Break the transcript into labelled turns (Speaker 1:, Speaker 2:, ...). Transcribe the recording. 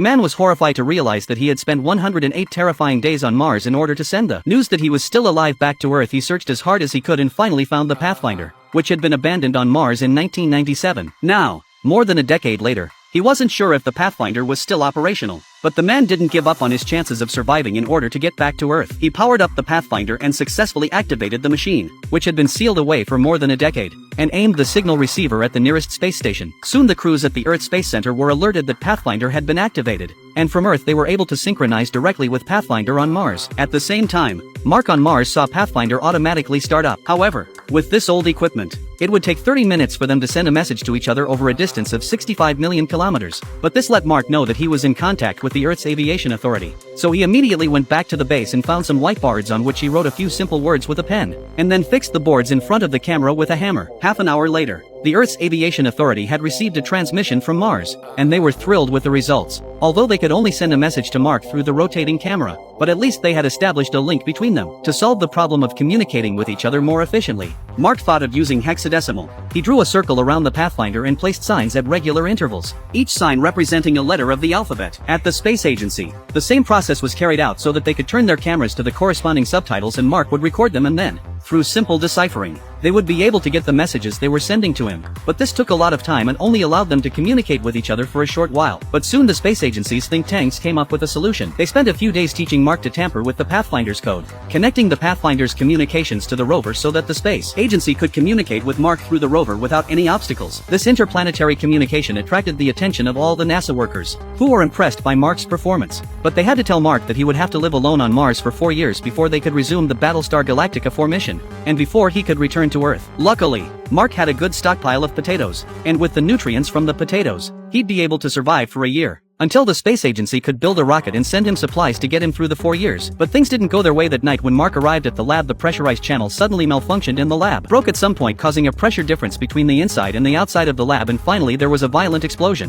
Speaker 1: The man was horrified to realize that he had spent 108 terrifying days on Mars in order to send the news that he was still alive back to Earth. He searched as hard as he could and finally found the Pathfinder, which had been abandoned on Mars in 1997. Now, more than a decade later, he wasn't sure if the Pathfinder was still operational. But the man didn't give up on his chances of surviving in order to get back to Earth. He powered up the Pathfinder and successfully activated the machine, which had been sealed away for more than a decade, and aimed the signal receiver at the nearest space station. Soon the crews at the Earth Space Center were alerted that Pathfinder had been activated, and from Earth they were able to synchronize directly with Pathfinder on Mars. At the same time, Mark on Mars saw Pathfinder automatically start up. However, with this old equipment, it would take 30 minutes for them to send a message to each other over a distance of 65 million kilometers. But this let Mark know that he was in contact with the Earth's Aviation Authority. So he immediately went back to the base and found some whiteboards on which he wrote a few simple words with a pen, and then fixed the boards in front of the camera with a hammer. Half an hour later, the Earth's Aviation Authority had received a transmission from Mars, and they were thrilled with the results, although they could only send a message to Mark through the rotating camera. But at least they had established a link between them. To solve the problem of communicating with each other more efficiently, Mark thought of using hexadecimal. He drew a circle around the Pathfinder and placed signs at regular intervals, each sign representing a letter of the alphabet. At the space agency, the same process was carried out so that they could turn their cameras to the corresponding subtitles and Mark would record them, and then, through simple deciphering, they would be able to get the messages they were sending to him. But this took a lot of time and only allowed them to communicate with each other for a short while. But soon the space agency's think tanks came up with a solution. They spent a few days teaching Mark to tamper with the Pathfinder's code, connecting the Pathfinder's communications to the rover so that the space agency could communicate with Mark through the rover without any obstacles. This interplanetary communication attracted the attention of all the NASA workers, who were impressed by Mark's performance. But they had to tell Mark that he would have to live alone on Mars for 4 years before they could resume the Battlestar Galactica 4 mission, and before he could return to Earth. Luckily, Mark had a good stockpile of potatoes, and with the nutrients from the potatoes, he'd be able to survive for a year, until the space agency could build a rocket and send him supplies to get him through the 4 years. But things didn't go their way that night. When Mark arrived at the lab, the pressurized channel suddenly malfunctioned and the lab broke at some point, causing a pressure difference between the inside and the outside of the lab, and finally there was a violent explosion.